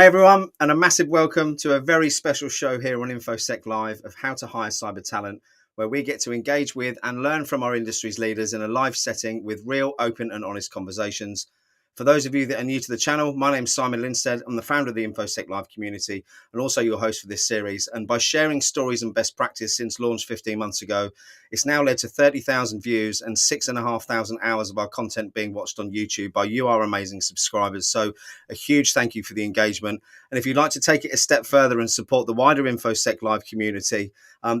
Hey everyone, and a massive welcome to a very special show here on InfoSec Live of how to hire cyber talent, where we get to engage with and learn from our industry's leaders in a live setting with real, open and honest conversations. For those of you that are new to the channel, my name's Simon Linstead. I'm the founder of the InfoSec Live community and also your host for this series. And by sharing stories and best practice since launch 15 months ago, it's now led to 30,000 views and 6,500 hours of our content being watched on YouTube by you, our amazing subscribers. So a huge thank you for the engagement. And if you'd like to take it a step further and support the wider InfoSec Live community,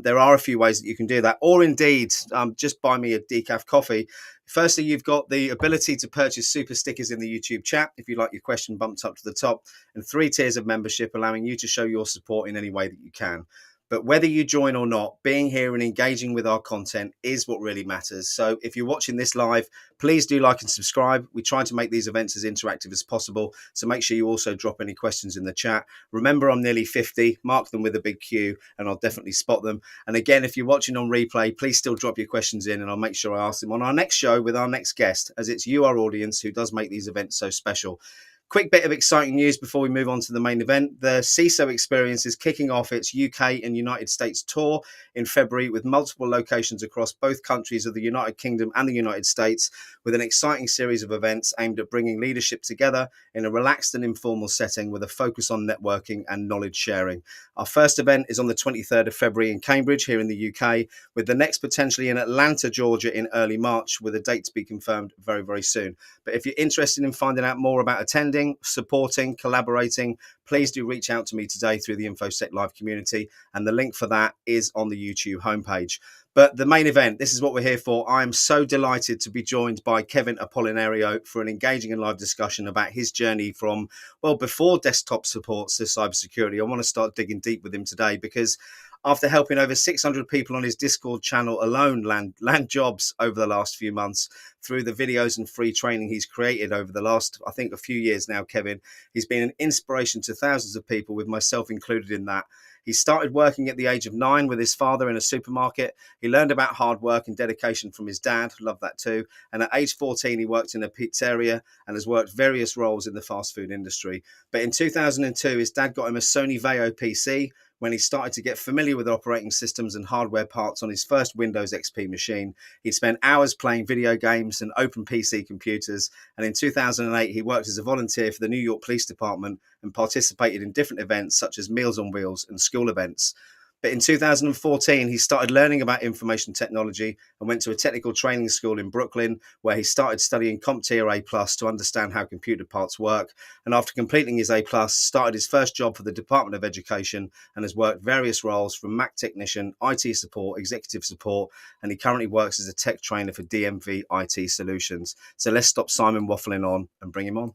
there are a few ways that you can do that. Or indeed, just buy me a decaf coffee. Firstly, you've got the ability to purchase super stickers in the YouTube chat if you like your question bumped up to the top, and 3 tiers of membership allowing you to show your support in any way that you can. But whether you join or not, being here and engaging with our content is what really matters. So if you're watching this live, please do like and subscribe. We try to make these events as interactive as possible. So make sure you also drop any questions in the chat. Remember, I'm nearly 50. Mark them with a big Q and I'll definitely spot them. And again, if you're watching on replay, please still drop your questions in and I'll make sure I ask them on our next show with our next guest, as it's you, our audience, who does make these events so special. Quick bit of exciting news before we move on to the main event. The CISO Experience is kicking off its UK and United States tour in February with multiple locations across both countries of the United Kingdom and the United States, with an exciting series of events aimed at bringing leadership together in a relaxed and informal setting with a focus on networking and knowledge sharing. Our first event is on the 23rd of February in Cambridge here in the UK, with the next potentially in Atlanta, Georgia in early March, with a date to be confirmed very, very soon. But if you're interested in finding out more about attending, supporting, collaborating, please do reach out to me today through the InfoSec Live community, and the link for that is on the YouTube homepage. But the main event, this is what we're here for. I am so delighted to be joined by Kevin Apolinario for an engaging and live discussion about his journey from, well, before desktop supports to cybersecurity. I want to start digging deep with him today because after helping over 600 people on his Discord channel alone land jobs over the last few months through the videos and free training he's created over the last, I think, a few years now, Kevin, he's been an inspiration to thousands of people, with myself included in that. He started working at the age of 9 with his father in a supermarket. He learned about hard work and dedication from his dad. Love that too. And at age 14, he worked in a pizzeria and has worked various roles in the fast food industry. But in 2002, his dad got him a Sony VAIO PC when he started to get familiar with operating systems and hardware parts on his first Windows XP machine. He'd spent hours playing video games and open PC computers. And in 2008, he worked as a volunteer for the New York Police Department and participated in different events such as Meals on Wheels and school events. But in 2014, he started learning about information technology and went to a technical training school in Brooklyn, where he started studying CompTIA A+ to understand how computer parts work. And after completing his A+, started his first job for the Department of Education and has worked various roles from Mac technician, IT support, executive support, and he currently works as a tech trainer for DMV IT Solutions. So let's stop Simon waffling on and bring him on.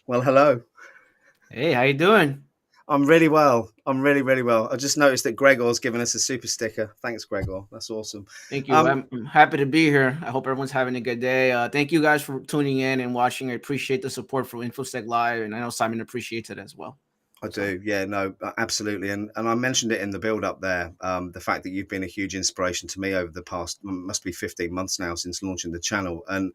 Well, hello. Hey, how you doing? I'm really well. I'm really, really well. I just noticed that Gregor's given us a super sticker. Thanks, Gregor. That's awesome. Thank you. I'm happy to be here. I hope everyone's having a good day. Thank you guys for tuning in and watching. I appreciate the support from InfoSec Live, and I know Simon appreciates it as well. I do. Yeah, no, absolutely. And I mentioned it in the build up there, the fact that you've been a huge inspiration to me over the past, must be 15 months now since launching the channel. And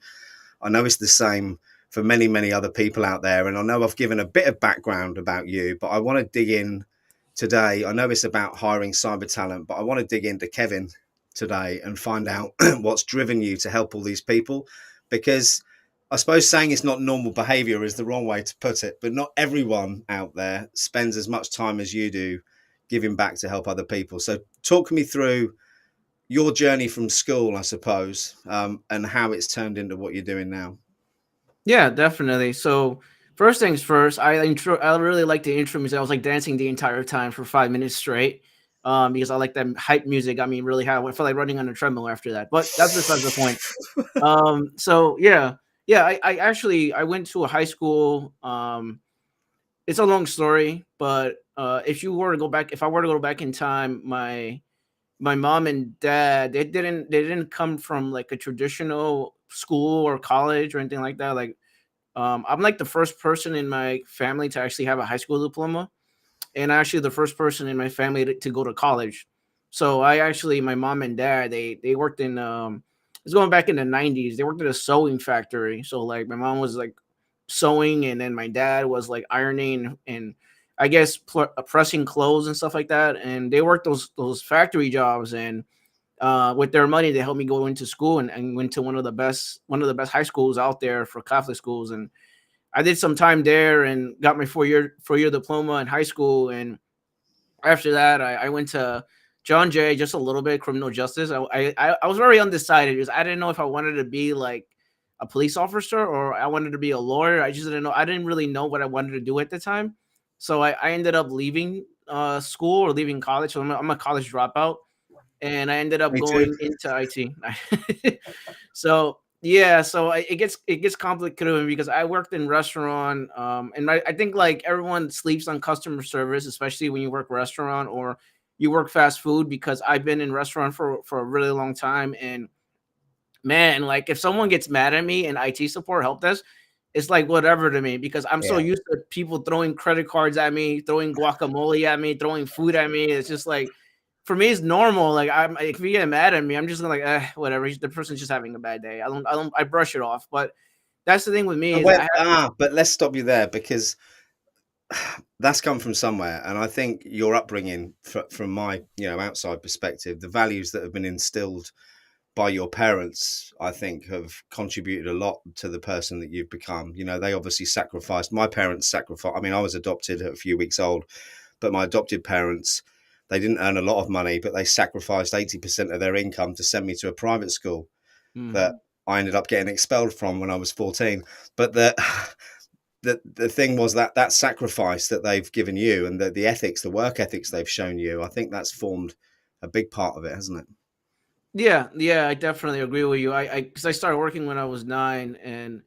I know it's the same for many, many other people out there. And I know I've given a bit of background about you, but I want to dig in today. I know it's about hiring cyber talent, but I want to dig into Kevin today and find out what's driven you to help all these people. Because I suppose saying it's not normal behavior is the wrong way to put it, but not everyone out there spends as much time as you do giving back to help other people. So talk me through your journey from school, I suppose, and how it's turned into what you're doing now. Yeah, definitely. So first things first, I really like the intro music. I was like dancing the entire time for 5 minutes straight, because I like that hype music. Got me really high. I felt like running on a treadmill after that. But that's besides the point. So yeah. I went to a high school. It's a long story, but if I were to go back in time, my mom and dad, they didn't come from like a traditional school or college or anything like that. Like, I'm like the first person in my family to actually have a high school diploma, and actually the first person in my family to go to college. So I actually, my mom and dad, they worked in it's going back in the 90s. They worked at a sewing factory. So like my mom was like sewing, and then my dad was like ironing and I guess pressing clothes and stuff like that. And they worked those factory jobs, and with their money, they helped me go into school and went to one of the best high schools out there for Catholic schools. And I did some time there and got my four year diploma in high school. And after that, I went to John Jay, just a little bit criminal justice. I was very undecided because I didn't know if I wanted to be like a police officer or I wanted to be a lawyer. I just didn't know. I didn't really know what I wanted to do at the time. So I ended up leaving school or leaving college. So I'm a college dropout, and I ended up Me too. going into IT. So yeah, so it gets complicated because I worked in restaurant, and I think like everyone sleeps on customer service, especially when you work restaurant or you work fast food. Because I've been in restaurant for a really long time, and man, like if someone gets mad at me in IT support help desk, it's like whatever to me because I'm so Yeah. used to people throwing credit cards at me, throwing guacamole at me, throwing food at me. It's just like for me, it's normal. Like if you get mad at me, I'm just gonna like, whatever. The person's just having a bad day. I brush it off. But that's the thing with me But is I have to. but let's stop you there because that's come from somewhere, and I think your upbringing, from my outside perspective, the values that have been instilled by your parents, I think, have contributed a lot to the person that you've become. They obviously sacrificed. My parents sacrificed. I mean, I was adopted at a few weeks old, but my adopted parents, they didn't earn a lot of money, but they sacrificed 80% of their income to send me to a private school that Mhm. I ended up getting expelled from when I was 14. But the thing was that sacrifice that they've given you, and the ethics, the work ethics they've shown you, I think that's formed a big part of it, hasn't it? Yeah, yeah, I definitely agree with you. Because I started working when I was 9, and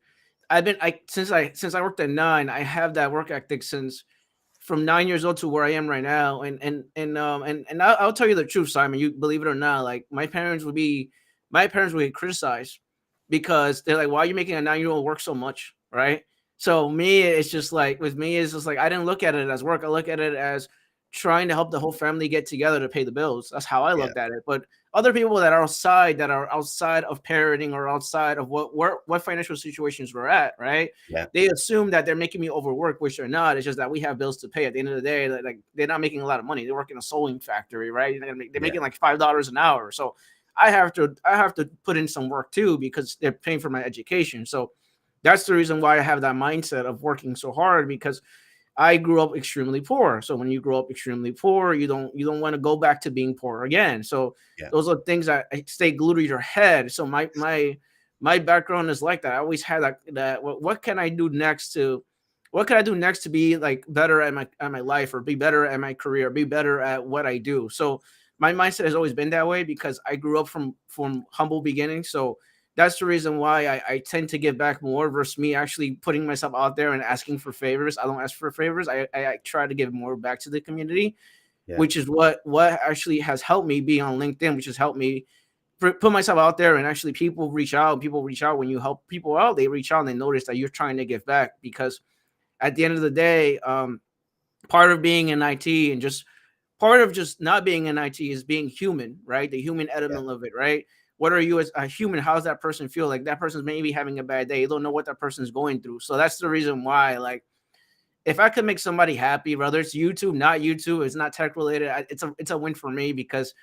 I've been I since I worked at 9, I have that work ethic since from 9 years old to where I am right now. And I'll tell you the truth, Simon. You believe it or not, like my parents would get criticized because they're like, "Why are you making a 9-year-old work so much?" Right? So me, it's just like with me, it's just like I didn't look at it as work. I look at it as trying to help the whole family get together to pay the bills. That's how I Yeah, looked at it. But other people that are outside of parenting or outside of what financial situations we're at, right? yeah, They assume that they're making me overwork, which they're not. It's just that we have bills to pay. At the end of the day, like they're not making a lot of money. They work in a sewing factory, right? They're yeah, making like $5 an hour. So I have to put in some work too because they're paying for my education. So that's the reason why I have that mindset of working so hard because I grew up extremely poor. So when you grow up extremely poor, you don't want to go back to being poor again. So yeah, those are things that stay glued to your head. So my background is like that. I always had that what can I do next to what can I do next to be like better at my life or be better at my career, be better at what I do. So my mindset has always been that way because I grew up from humble beginnings. So that's the reason why I tend to give back more versus me actually putting myself out there and asking for favors. I don't ask for favors. I try to give more back to the community, yeah, which is what actually has helped me be on LinkedIn, which has helped me put myself out there. And actually people reach out. People reach out when you help people out. They reach out and they notice that you're trying to give back because at the end of the day, part of being in IT and just part of just not being in IT is being human, right? The human yeah. element of it, right? What are you as a human? How does that person feel? Like that person's maybe having a bad day. You don't know what that person's going through. So that's the reason why, like, if I could make somebody happy, whether it's YouTube, not YouTube, it's not tech related, it's a win for me because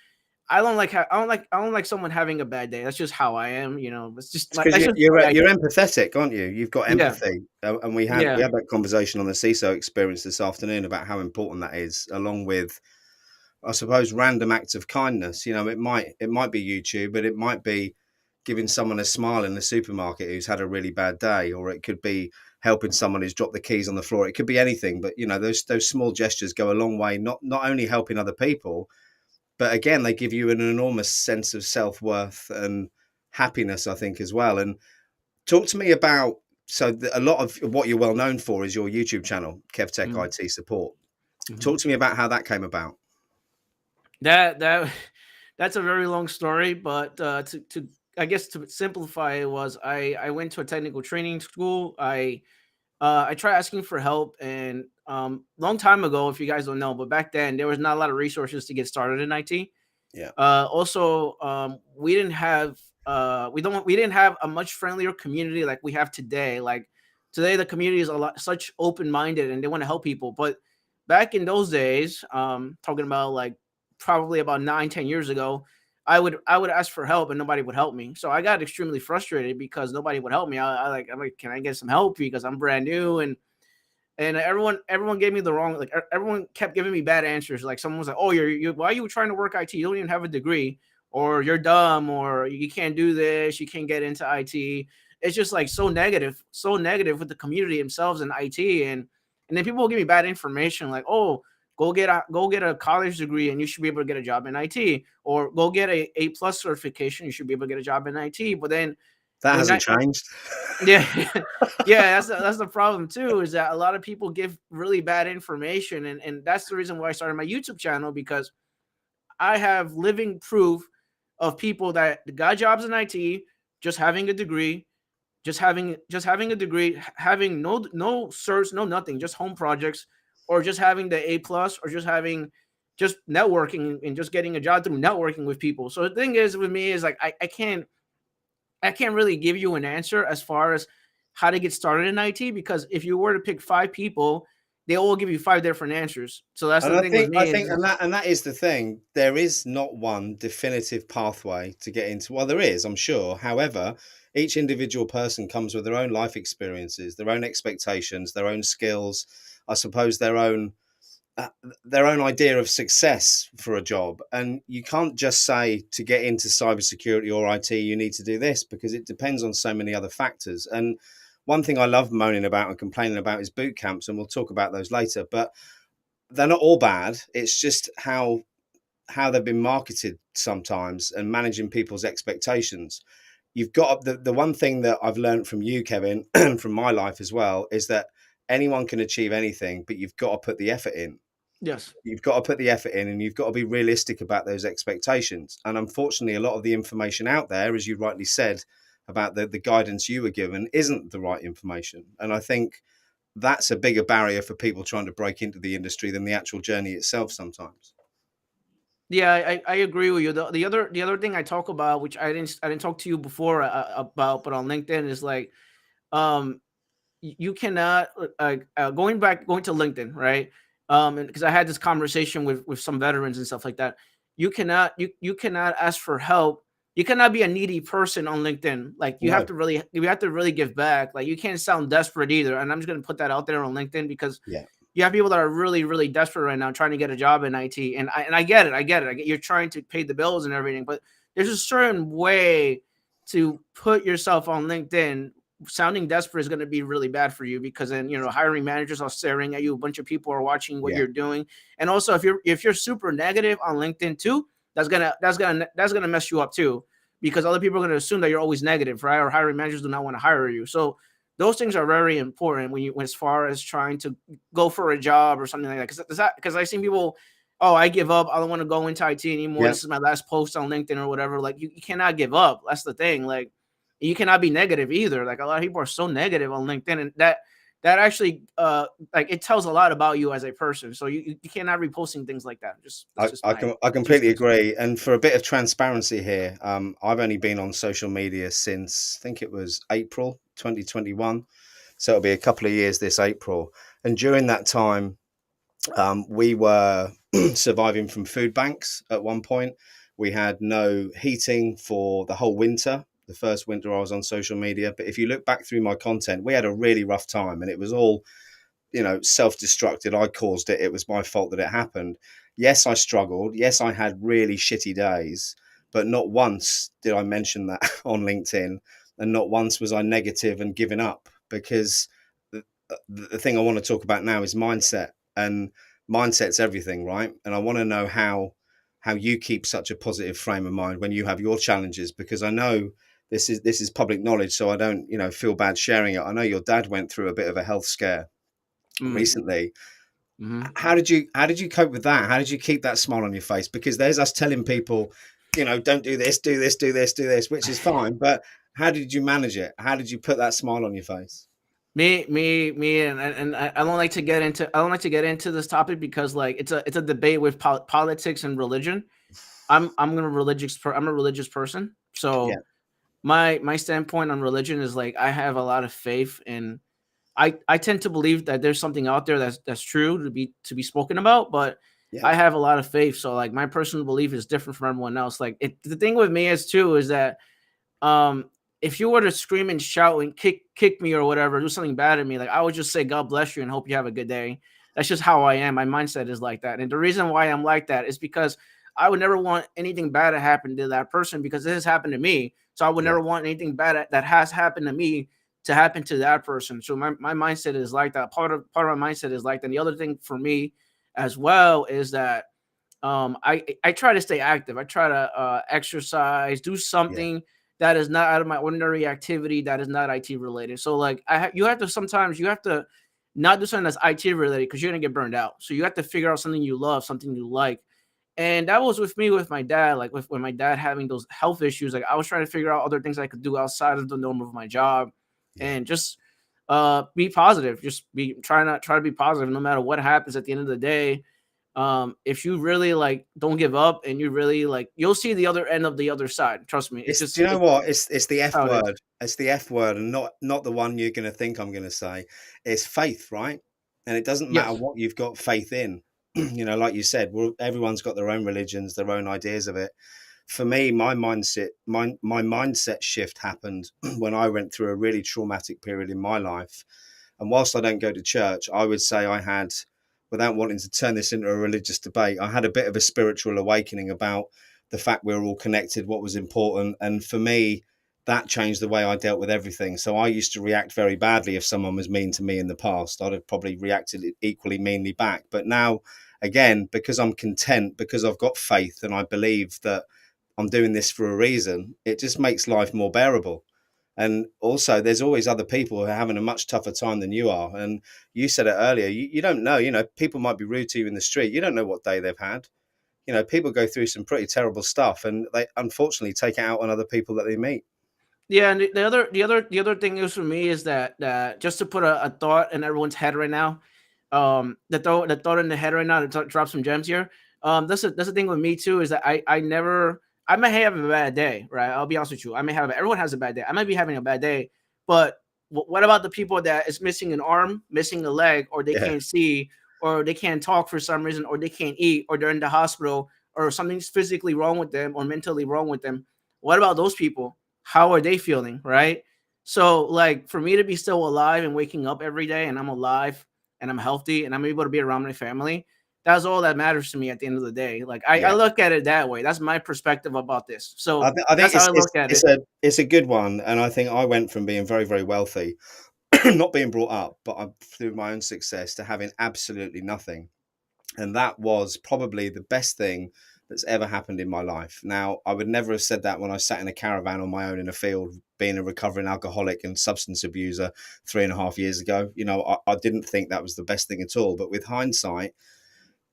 I don't like someone having a bad day. That's just how I am. It's just It's like because that's you, just the you're way I you're think. empathetic, aren't you? You've got Yeah, empathy, and we had yeah. we had that conversation on the CISO experience this afternoon about how important that is, along with, I suppose, random acts of kindness. It might be YouTube, but it might be giving someone a smile in the supermarket who's had a really bad day, or it could be helping someone who's dropped the keys on the floor. It could be anything, but those small gestures go a long way. Not only helping other people, but again, they give you an enormous sense of self worth and happiness, I think, as well. And talk to me about, a lot of what you're well known for is your YouTube channel, KevTech Mhm, IT Support. mhm. Talk to me about how that came about. That that's a very long story, but to I guess to simplify it was I went to a technical training school. I tried asking for help, and long time ago, if you guys don't know, but back then there was not a lot of resources to get started in IT. Yeah. Also, we didn't have a much friendlier community like we have today. Like today, the community is a lot such open minded and they want to help people. But back in those days, talking about like probably about 9, 10 years ago, I would ask for help and nobody would help me. So I got extremely frustrated because nobody would help me. I'm like, can I get some help because I'm brand new and everyone gave me the wrong, like everyone kept giving me bad answers. Like someone was like, "Oh, you why are you trying to work IT? You don't even have a degree, or you're dumb, or you can't do this, you can't get into IT." It's just like so negative with the community themselves in IT, and then people will give me bad information like, "Oh, go get a college degree and you should be able to get a job in IT, or go get a plus certification, you should be able to get a job in IT." But then That when hasn't I changed. yeah, yeah, that's the problem too, is that a lot of people give really bad information, and that's the reason why I started my YouTube channel, because I have living proof of people that got jobs in IT, just having a degree, just having a degree, having no certs, no nothing, just home projects, or just having the A plus, or just networking and just getting a job through networking with people. So the thing is with me is like I can't really give you an answer as far as how to get started in IT, because if you were to pick 5 people, they all give you 5 different answers. So that's And the thing with I me. think, and that is the thing. There is not one definitive pathway to get into. Well, there is, I'm sure. However, each individual person comes with their own life experiences, their own expectations, their own skills. I suppose uh, their own idea of success for a job. And you can't just say to get into cybersecurity or IT, you need to do this, because it depends on so many other factors. And one thing I love moaning about and complaining about is boot camps, and we'll talk about those later. But they're not all bad. It's just how they've been marketed sometimes and managing people's expectations. You've got the one thing that I've learned from you, Kevin, and from my life as well, is that anyone can achieve anything, but you've got to put the effort in. Yes. You've got to put the effort in, and you've got to be realistic about those expectations. And unfortunately, a lot of the information out there, as you rightly said, about the guidance you were given isn't the right information. And I think that's a bigger barrier for people trying to break into the industry than the actual journey itself sometimes. Yeah, I agree with you. The other thing I talk about, which I didn't talk to you before about, but on LinkedIn is like, um you cannot going to LinkedIn, right? Because I had this conversation with some veterans and stuff like that. You cannot ask for help. You cannot be a needy person on LinkedIn. Like No. you have to really give back. Like you can't sound desperate either. And I'm just gonna put that out there on LinkedIn, because Yeah. you have people that are really, really desperate right now trying to get a job in IT. And I get it. I get it. You're trying to pay the bills and everything, but there's a certain way to put yourself on LinkedIn. Sounding desperate is going to be really bad for you, because then hiring managers are staring at you. A bunch of people are watching what Yeah. you're doing, and also if you're super negative on LinkedIn too, that's gonna mess you up too, because other people are going to assume that you're always negative, right? Or hiring managers do not want to hire you. So those things are very important when as far as trying to go for a job or something like that. Because I've seen people, oh, I give up. I don't want to go into IT anymore. Yeah. This is my last post on LinkedIn or whatever. Like you cannot give up. That's the thing. Like you cannot be negative either. Like a lot of people are so negative on LinkedIn, and that actually like it tells a lot about you as a person. So you cannot be posting things like that. Just that's just my I two completely cents. agree. And for a bit of transparency here, I've only been on social media since I think it was April 2021. So it'll be a couple of years this April. And during that time, we were surviving from food banks at one point. We had no heating for the whole winter, the first winter I was on social media. But if you look back through my content, we had a really rough time, and it was all, self-destructed. I caused it. It was my fault that it happened. Yes, I struggled. Yes, I had really shitty days, but not once did I mention that on LinkedIn, and not once was I negative and giving up, because the thing I want to talk about now is mindset, and mindset's everything, right? And I want to know how you keep such a positive frame of mind when you have your challenges, because I know this is public knowledge, so I don't feel bad sharing it. I know your dad went through a bit of a health scare Mm, recently. mhm. How did you cope with that? How did you keep that smile on your face? Because there's us telling people, don't do this, do this, do this, do this, which is fine. But how did you manage it? How did you put that smile on your face? Me, and I don't like to get into this topic, because like it's a debate with politics and religion. I'm a religious person. Yeah, So my standpoint on religion is like I have a lot of faith in. I tend to believe that there's something out there that's true to be spoken about, but yeah, I have a lot of faith. So like my personal belief is different from everyone else. Like the thing with me is too is that um if you were to scream and shout and kick me or whatever, do something bad at me, like I would just say God bless you and hope you have a good day. That's just how I am. My mindset is like that. And the reason why I'm like that is because I would never want anything bad to happen to that person because this has happened to me. So I would yeah. never want anything bad that has happened to me to happen to that person. So my mindset is like that. Part of my mindset is like that. And the other thing for me as well is that I try to stay active. I try to exercise, do Yeah. something that is not out of my ordinary activity that is not IT related. So like you have to sometimes you have to not do something that's IT related because you're gonna get burned out. So you have to figure out something you love, something you like. And that was with me with my dad. Like with my dad having those health issues, like I was trying to figure out other things I could do outside of the norm of my job, Yeah. and just be positive. Just be try to be positive no matter what happens at the end of the day. If you really like don't give up and you really like you'll see the other end of the other side. Trust me. It's, do you know It's what? It's the F how it is. word. It's the F word, and not the one you're going to think I'm going to say. It's faith, right? And it doesn't matter Yes. what you've got faith in. You know, like you said, well, everyone's got their own religions, their own ideas of it. For me, my mindset shift happened when I went through a really traumatic period in my life. And whilst I don't go to church, I would say I had, without wanting to turn this into a religious debate, I had a bit of a spiritual awakening about the fact we're all connected, what was important. And for me, that changed the way I dealt with everything. So I used to react very badly if someone was mean to me in the past. I'd have probably reacted equally meanly back. But now, again, because I'm content, because I've got faith and I believe that I'm doing this for a reason, it just makes life more bearable. And also, there's always other people who are having a much tougher time than you are. And you said it earlier, you don't know, people might be rude to you in the street. You don't know what day they've had. People go through some pretty terrible stuff and they unfortunately take it out on other people that they meet. Yeah, and the other thing is for me is that just to put a thought in everyone's head right now, the thought in the head right now to drop some gems here. That's the thing with me too is that I may have a bad day, right? I'll be honest with you. I may have everyone has a bad day. I might be having a bad day, but what about the people that is missing an arm, missing a leg, or they Yeah. can't see, or they can't talk for some reason, or they can't eat, or they're in the hospital, or something's physically wrong with them, or mentally wrong with them? What about those people? How are they feeling, right? So like for me to be still alive and waking up every day and I'm alive and I'm healthy and I'm able to be around my family, that's all that matters to me at the end of the day. Like I Yeah. look at it that way. That's my perspective about this. So I think that's how it's I it's look at it's it. a good one, and I think I went from being very very wealthy, not being brought up, but through my own success to having absolutely nothing. And that was probably the best thing that's ever happened in my life. Now, I would never have said that when I sat in a caravan on my own in a field, being a recovering alcoholic and substance abuser 3.5 years ago. I didn't think that was the best thing at all. But with hindsight,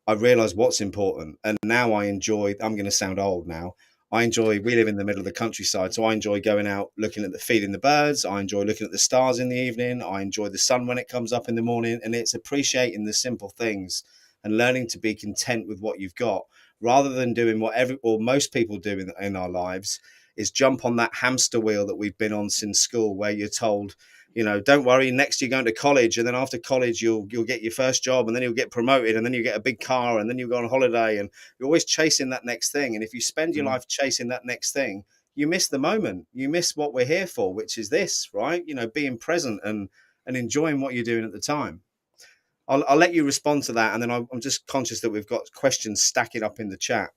I realized what's important. And now I enjoy, I'm going to sound old now. We live in the middle of the countryside. So I enjoy going out, looking at feeding the birds. I enjoy looking at the stars in the evening. I enjoy the sun when it comes up in the morning. And it's appreciating the simple things and learning to be content with what you've got rather than doing what most people do in our lives is jump on that hamster wheel that we've been on since school, where you're told, don't worry, next you're going to college, and then after college you'll get your first job, and then you'll get promoted, and then you get a big car, and then you'll go on holiday, and you're always chasing that next thing. And if you spend your Mhm. life chasing that next thing, you miss the moment. You miss what we're here for, which is this, right? Being present and enjoying what you're doing at the time. I'll let you respond to that, and then I'm just conscious that we've got questions stacking up in the chat.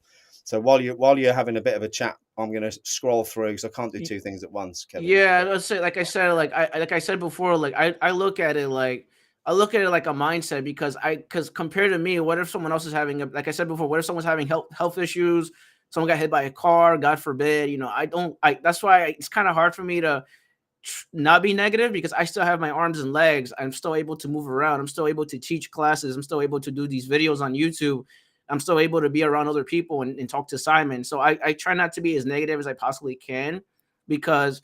So while you're having a bit of a chat, I'm going to scroll through because I can't do two things at once, Kevin. Yeah, let's say like I said, like I said before, like I look at it like I look at it like a mindset because compared to me, what if someone else is having like I said before, what if someone's having health issues, someone got hit by a car, God forbid, I don't I that's why it's kind of hard for me to not be negative because I still have my arms and legs. I'm still able to move around. I'm still able to teach classes. I'm still able to do these videos on YouTube. I'm still able to be around other people and talk to Simon. So I try not to be as negative as I possibly can because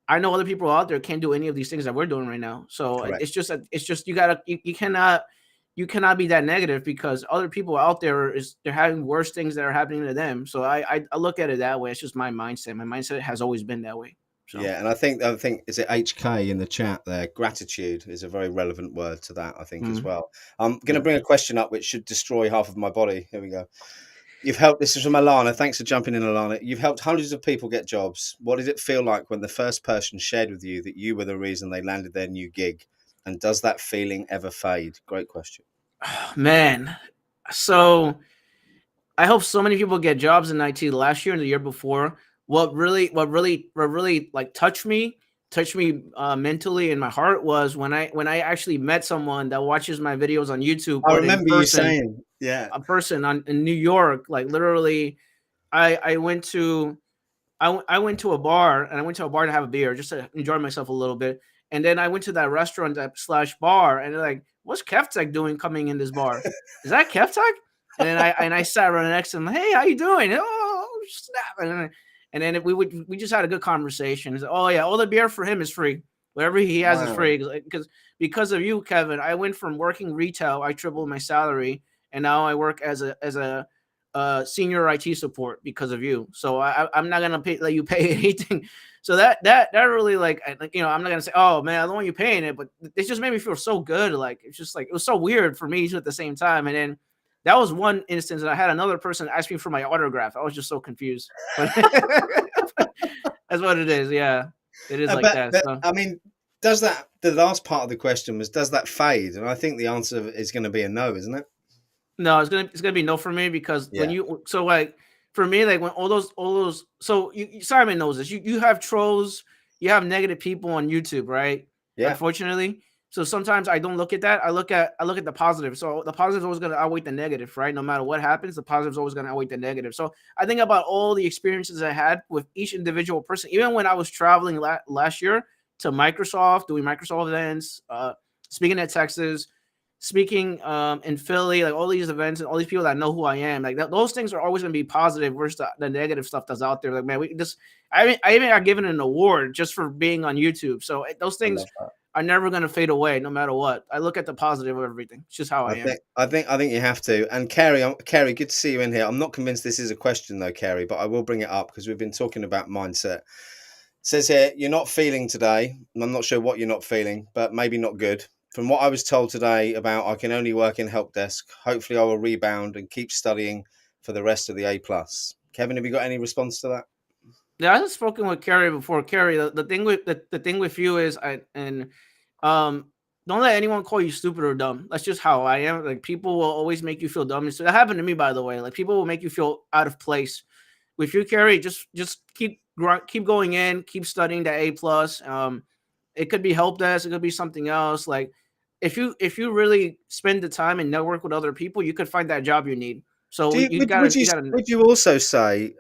I know other people out there can't do any of these things that we're doing right now. So Correct. it's just you cannot. you cannot be that negative because other people out there they're having worse things that are happening to them. So I look at it that way. It's just my mindset. My mindset has always been that way. So Yeah, and I think is it HK in the chat there? Gratitude is a very relevant word to that, I think, as mm, well. I'm going to yeah. bring a question up which should destroy half of my body. Here we go. You've helped. This is from Alana. Thanks for jumping in, Alana. You've helped hundreds of people get jobs. What did it feel like when the first person shared with you that you were the reason they landed their new gig? And does that feeling ever fade? Great question. Man, so I hope so many people get jobs in IT last year and the year before. What really like touched me mentally in my heart was when I actually met someone that watches my videos on YouTube, I but in remember you person, saying, yeah. a person in New York. Like literally, I went to I went to a bar and I went to a bar to have a beer just to enjoy myself a little bit. And then I went to that restaurant that slash bar and they're like, what's Kevtech doing coming in this bar? Is that Kevtech? And I sat right next to him. Hey, how you doing? Oh snap! And then we just had a good conversation. He's like, oh yeah, all the beer for him is free. Whatever he has is Wow. free. Because of you, Kevin, I went from working retail, I tripled my salary, and now I work as a senior IT support because of you. So I'm not gonna let you pay anything. So that really like I'm not gonna say, oh man, I don't want you paying it, but it just made me feel so good. Like it's just like it was so weird for me too at the same time. And then that was one instance, and I had another person ask me for my autograph. I was just so confused, but that's what it is. Yeah, it is like that. But So I mean, does that, the last part of the question was, does that fade? And I think the answer is going to be a no, isn't it? no, it's gonna be no for me because when Yeah. you so like for me like when all those so Simon knows this. You have trolls, you have negative people on YouTube, right? Yeah. Unfortunately, so sometimes I don't look at that. I look at the positive. So the positive is always gonna outweigh the negative, right? No matter what happens, the positive is always gonna outweigh the negative. So I think about all the experiences I had with each individual person. Even when I was traveling last year to Microsoft, doing Microsoft events, speaking at Texas, speaking in Philly, like all these events and all these people that know who I am, like those things are always going to be positive versus the negative stuff that's out there. Like, man, we just, I even got given an award just for being on YouTube. So those I things love that. are never going to fade away no matter what. I look at the positive of everything. It's just how I am. I think you have to. And Kerry, Kerry, good to see you in here. I'm not convinced this is a question though, Kerry, but I will bring it up because we've been talking about mindset. It says here, you're not feeling today. And I'm not sure what you're not feeling, but maybe not good. From what I was told today about I can only work in help desk, hopefully I will rebound and keep studying for the rest of the A plus. Kevin, have you got any response to that? Yeah, I just spoken with Carrie before. Carrie, the thing with the thing with you is um don't let anyone call you stupid or dumb. That's just how I am. Like people will always make you feel dumb. So that happened to me, by the way. Like people will make you feel out of place. With you, Carrie, just keep going in, keep studying the A plus. It could be help desk, it could be something else. Like if you really spend the time and network with other people, you could find that job you need. So Do you, you would, gotta would you you gotta would you also say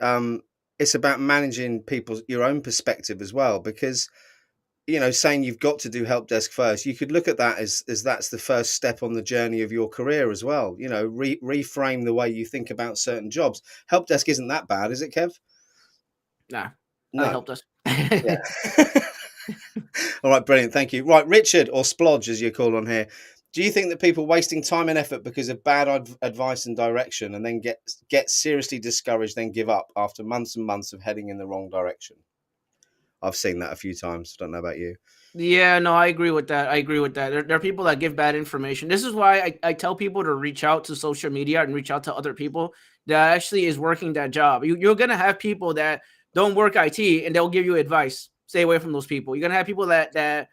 it's about managing people's your own perspective as well? Because saying you've got to do help desk first, you could look at that as that's the first step on the journey of your career as well. Reframe the way you think about certain jobs. Help desk isn't that bad, is it, Kev? nah, that No. helped us. Yeah. All right, brilliant. Thank you. Right, Richard, or Splodge, as you're called on here. Do you think that people wasting time and effort because of bad advice and direction, and then get seriously discouraged, then give up after months and months of heading in the wrong direction? I've seen that a few times. I don't know about you. Yeah, no, I agree with that. I agree with that. There are people that give bad information. This is why I tell people to reach out to social media and reach out to other people that actually is working that job. You're going to have people that don't work IT and they'll give you advice. Stay away from those people. You're going to have people that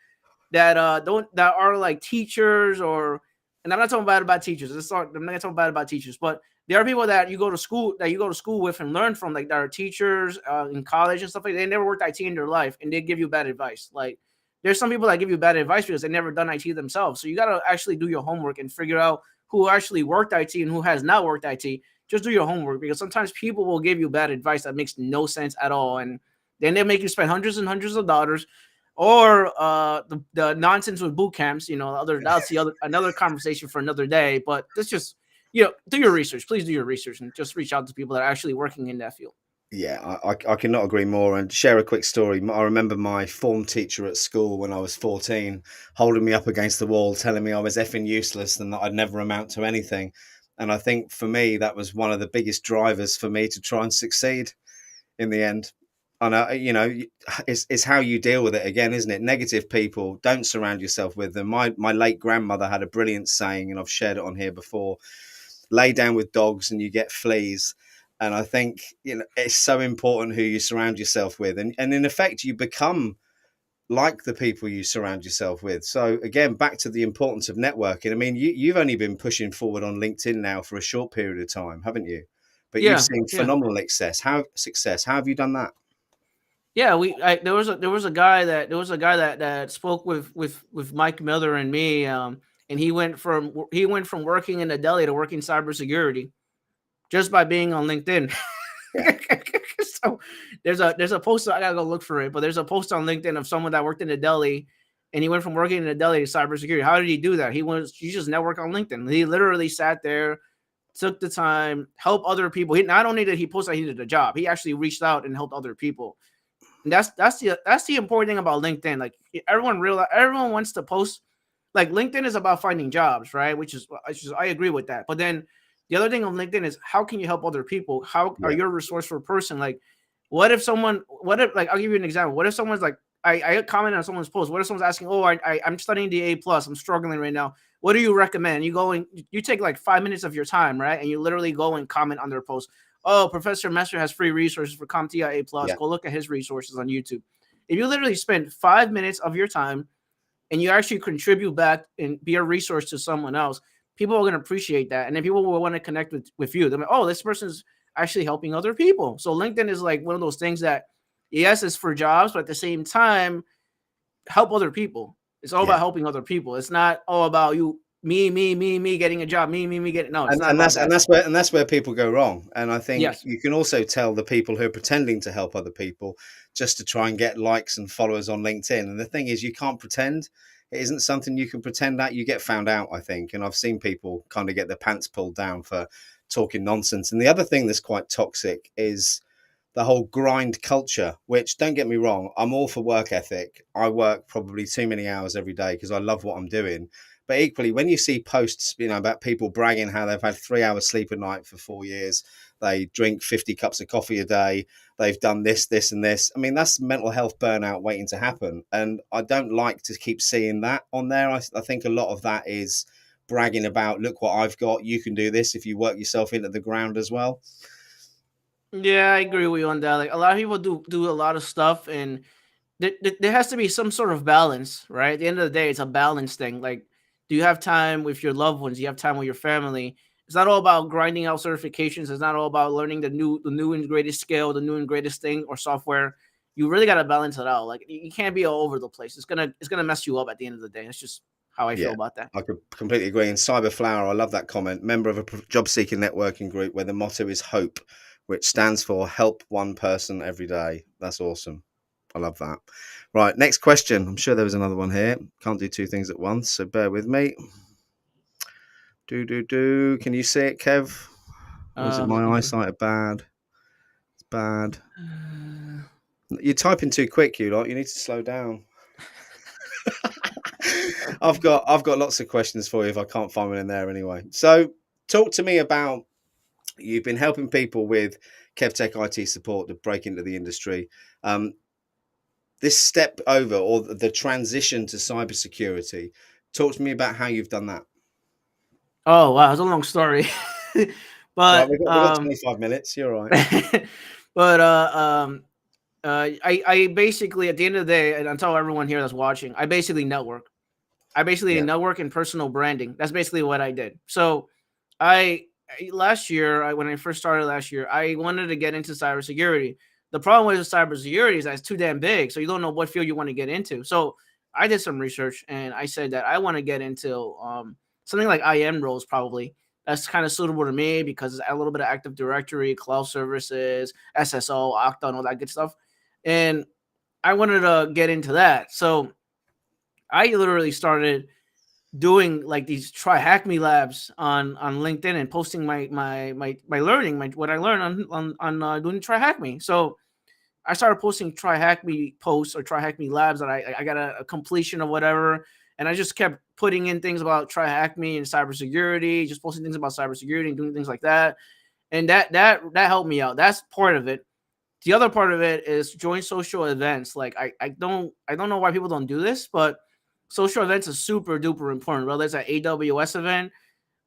are like teachers and I'm not talking bad about teachers. I'm not talking bad about teachers, but there are people that you go to school with and learn from, like that are teachers in college and stuff like that. They never worked IT in their life and they give you bad advice. Like there's some people that give you bad advice because they never done IT themselves. So you got to actually do your homework and figure out who actually worked IT and who has not worked IT. Just do your homework because sometimes people will give you bad advice that makes no sense at all. And then they make you spend hundreds and hundreds of dollars, or the nonsense with boot camps. That's another conversation for another day. But that's just do your research. Please do your research and just reach out to people that are actually working in that field. Yeah, I cannot agree more. And share a quick story. I remember my form teacher at school when I was 14 holding me up against the wall, telling me I was effing useless and that I'd never amount to anything. And I think for me, that was one of the biggest drivers for me to try and succeed in the end. And it's how you deal with it again, isn't it? Negative people, don't surround yourself with them. My late grandmother had a brilliant saying, and I've shared it on here before: lay down with dogs and you get fleas. And I think it's so important who you surround yourself with, and in effect you become like the people you surround yourself with. So again, back to the importance of networking. I mean, you've only been pushing forward on LinkedIn now for a short period of time, haven't you? But you've Yeah, seen yeah. phenomenal success. How have you done that? Yeah, there was a guy that spoke with Mike Miller and me, and he went from working in a deli to working cybersecurity just by being on LinkedIn. Yeah, So there's a post, I gotta go look for it, but there's a post on LinkedIn of someone that worked in a deli, and he went from working in a deli to cybersecurity. How did he do that? He just networked on LinkedIn. He literally sat there, took the time, help other people. He not only did he post that he did a job, he actually reached out and helped other people. And that's the important thing about LinkedIn. Like everyone wants to post. Like LinkedIn is about finding jobs, right? Which is I agree with that. But then the other thing on LinkedIn is how can you help other people? How are yeah, you a resourceful person? Like, what if like I'll give you an example. What if someone's like I comment on someone's post. What if someone's asking, oh, I'm studying the A+, I'm struggling right now. What do you recommend? You go and you take like 5 minutes of your time, right? And you literally go and comment on their post. Oh, Professor Messer has free resources for CompTIA A+. yeah, Go look at his resources on YouTube. If you literally spend 5 minutes of your time and you actually contribute back and be a resource to someone else, people are going to appreciate that. And then people will want to connect with you. They're like, oh, this person's actually helping other people. So LinkedIn is like one of those things that, yes, it's for jobs, but at the same time, help other people. It's all yeah. about helping other people. It's not all about you, me getting a job, me getting, no, it's and not and about that's and that. that's where people go wrong. And I think Yes. you can also tell the people who are pretending to help other people just to try and get likes and followers on LinkedIn. And the thing is, you can't pretend. It isn't something you can pretend at. You get found out, I think. And I've seen people kind of get their pants pulled down for talking nonsense. And the other thing that's quite toxic is the whole grind culture, which, don't get me wrong, I'm all for work ethic. I work probably too many hours every day because I love what I'm doing. But equally, when you see posts, about people bragging how they've had 3 hours sleep a night for 4 years, they drink 50 cups of coffee a day, they've done this, this, and this. I mean, that's mental health burnout waiting to happen. And I don't like to keep seeing that on there. I think a lot of that is bragging about, look what I've got. You can do this if you work yourself into the ground as well. Yeah, I agree with you on that. Like a lot of people do a lot of stuff, and there has to be some sort of balance, right? At the end of the day, it's a balance thing. Like, do you have time with your loved ones? Do you have time with your family? It's not all about grinding out certifications. It's not all about learning the new and greatest skill, the new and greatest thing or software. You really got to balance it out. Like you can't be all over the place. It's gonna mess you up at the end of the day. That's just how I feel Yeah, about that. I could completely agree. And Cyberflower, I love that comment. Member of a job seeking networking group where the motto is hope, which stands for help one person every day. That's awesome. I love that. Right, next question. I'm sure there was another one here. Can't do two things at once, so bear with me. Do. Can you see it, Kev? Or is it Let my me. eyesight are bad? It's bad. You're typing too quick, you lot. You need to slow down. I've got lots of questions for you if I can't find one in there anyway. So talk to me about, you've been helping people with KevTech IT support to break into the industry. Um, this step over, or the transition to cybersecurity. Talk to me about how you've done that. Oh wow, it's a long story, It's all right. but We've got 25 minutes. You're all right. but I basically at the end of the day, and I tell everyone here that's watching, I basically network. I basically Yeah. network and personal branding. That's basically what I did. So last year, when I first started last year, I wanted to get into cybersecurity. The problem with cybersecurity is that it's too damn big, so you don't know what field you want to get into. So I did some research and I said that I want to get into something like IM roles probably. That's kind of suitable to me because it's a little bit of Active Directory, cloud services, SSO, Okta, and all that good stuff. And I wanted to get into that. So I literally started doing like these try hack me labs on LinkedIn and posting my learning, what I learned on doing try hack me. So I started posting try hack me posts or try hack me labs that I got a completion of whatever, and I just kept putting in things about try hack me and cybersecurity, just posting things about cybersecurity and doing things like that, and that helped me out. That's part of it. The other part of it is join social events. Like I don't know why people don't do this, but social events are super duper important. Whether it's an AWS event,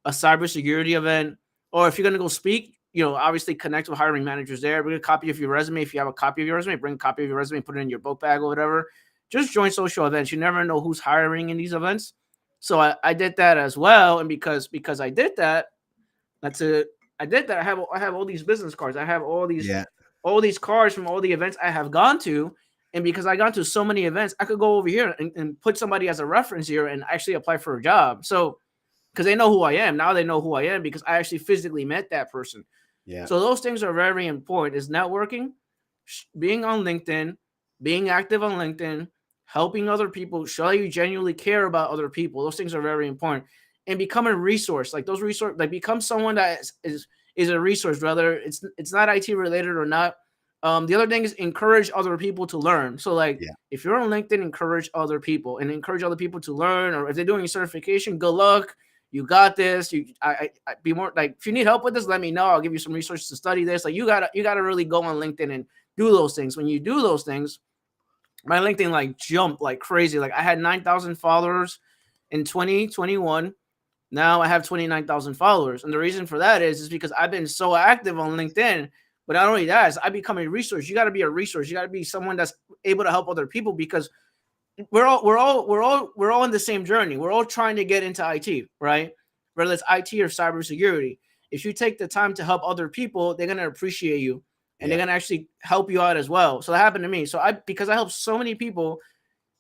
a cybersecurity event, or if you're gonna go speak, obviously connect with hiring managers there. Bring a copy of your resume. If you have a copy of your resume, bring a copy of your resume, put it in your book bag or whatever. Just join social events. You never know who's hiring in these events. So I did that as well, and because I did that, that's it. I did that. I have all these business cards. I have Yeah. all these cards from all the events I have gone to. And because I gone to so many events, I could go over here and put somebody as a reference here and actually apply for a job. So because they know who I am. Now they know who I am because I actually physically met that person. Yeah. So those things are very important. Is networking, being on LinkedIn, being active on LinkedIn, helping other people, show you genuinely care about other people. Those things are very important. And become a resource. Like those resource, like become someone that is a resource, whether it's not IT related or not. The other thing is encourage other people to learn. So like Yeah. if you're on LinkedIn, encourage other people and encourage other people to learn. Or if they're doing a certification, good luck. You got this. I be more like if you need help with this, let me know. I'll give you some resources to study this. Like you gotta really go on LinkedIn and do those things. When you do those things, my LinkedIn like jumped like crazy. Like I had 9,000 followers in 2021. Now I have 29,000 followers. And the reason for that is because I've been so active on LinkedIn. But not only that, is I become a resource. You got to be a resource. You got to be someone that's able to help other people because we're all in the same journey. We're all trying to get into IT, right? Whether it's IT or cybersecurity. If you take the time to help other people, they're gonna appreciate you and they're Yeah. gonna actually help you out as well. So that happened to me. So because I helped so many people,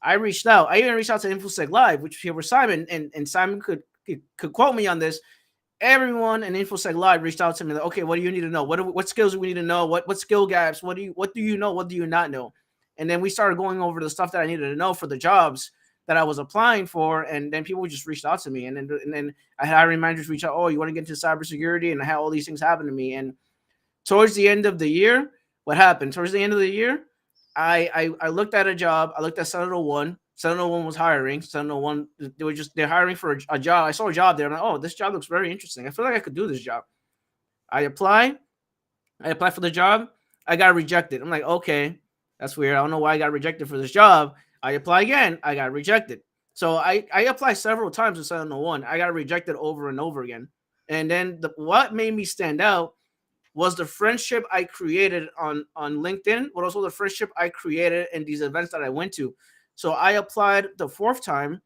I reached out. I even reached out to InfoSec Live, which here was Simon, and Simon could quote me on this. Everyone in InfoSec Live reached out to me like, okay, what do you need to know? What skills do we need to know? What skill gaps? What do you know? What do you not know? And then we started going over the stuff that I needed to know for the jobs that I was applying for. And then people just reached out to me. And then I had hiring managers reach out, oh, you want to get into cybersecurity? And I had all these things happen to me. And towards the end of the year, what happened? Towards the end of the year, I looked at a job. I looked at Sentinel One. Sentinel One was hiring. Sentinel One, they're hiring for a job. I saw a job there. I'm like, oh, this job looks very interesting. I feel like I could do this job. I apply. I applied for the job. I got rejected. I'm like, okay, that's weird. I don't know why I got rejected for this job. I apply again. I got rejected. So I applied several times to Sentinel One. I got rejected over and over again. And then what made me stand out was the friendship I created on LinkedIn, but also the friendship I created in these events that I went to. So I applied the fourth time,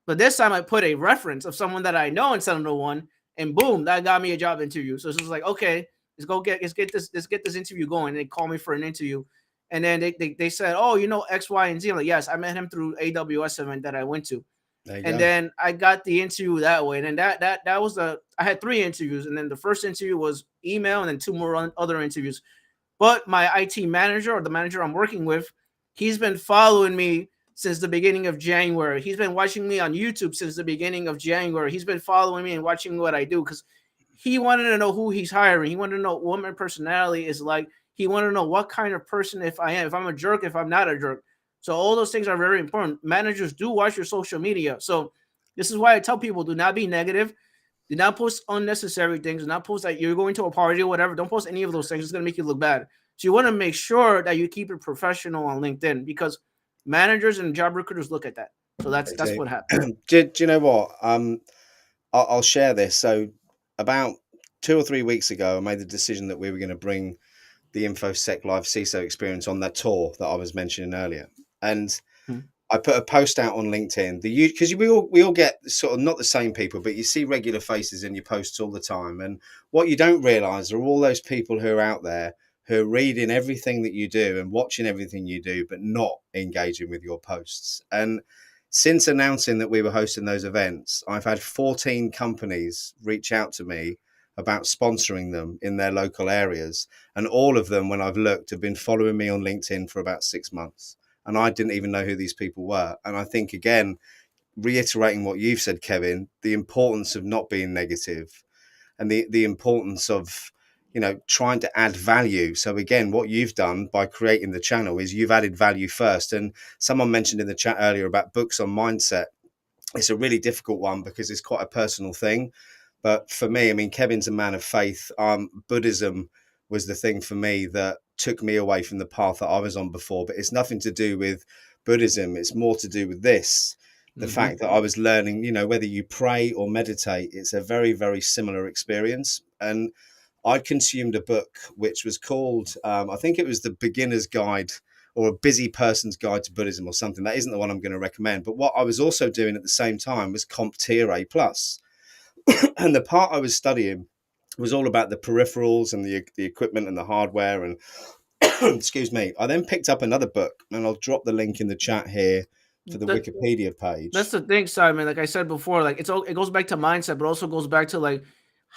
but this time I put a reference of someone that I know in 701, and boom, that got me a job interview. So it's just like, okay, let's get this interview going. And they called me for an interview. And then they said, oh, X, Y, and Z. I'm like, yes, I met him through AWS event that I went to. There you And go. then I got the interview that way. And then that was I had 3 interviews. And then the first interview was email and then 2 more other interviews. But my IT manager or the manager I'm working with, he's been following me since the beginning of January. He's been watching me on YouTube since the beginning of January. He's been following me and watching what I do because he wanted to know who he's hiring. He wanted to know what my personality is like. He wanted to know what kind of person if I am, if I'm a jerk, if I'm not a jerk. So all those things are very important. Managers do watch your social media. So this is why I tell people do not be negative. Do not post unnecessary things. Do not post that you're going to a party or whatever. Don't post any of those things. It's going to make you look bad. So you want to make sure that you keep it professional on LinkedIn because managers and job recruiters look at that. So that's Okay. what happened. Do you know what? I'll share this. So about 2 or 3 weeks ago, I made the decision that we were going to bring the InfoSec Live CISO experience on that tour that I was mentioning earlier. And Hmm. I put a post out on LinkedIn. Because we all get sort of not the same people, but you see regular faces in your posts all the time. And what you don't realize are all those people who are out there who are reading everything that you do and watching everything you do, but not engaging with your posts. And since announcing that we were hosting those events, I've had 14 companies reach out to me about sponsoring them in their local areas. And all of them, when I've looked, have been following me on LinkedIn for about 6 months. And I didn't even know who these people were. And I think, again, reiterating what you've said, Kevin, the importance of not being negative, and the importance of, trying to add value. So again, what you've done by creating the channel is you've added value first. And someone mentioned in the chat earlier about books on mindset. It's a really difficult one because it's quite a personal thing. But for me, I mean, Kevin's a man of faith. Buddhism was the thing for me that took me away from the path that I was on before. But it's nothing to do with Buddhism. It's more to do with this. The Hmm. fact that I was learning, whether you pray or meditate, it's a very, very similar experience. And I consumed a book which was called, I think it was The Beginner's Guide or A Busy Person's Guide to Buddhism or something. That isn't the one I'm going to recommend. But what I was also doing at the same time was comptia A plus. And the part I was studying was all about the peripherals and the equipment and the hardware. And excuse me, I then picked up another book, and I'll drop the link in the chat here for the That, Wikipedia that's page. the thing, Simon. Like I said before, like it goes back to mindset, but also goes back to like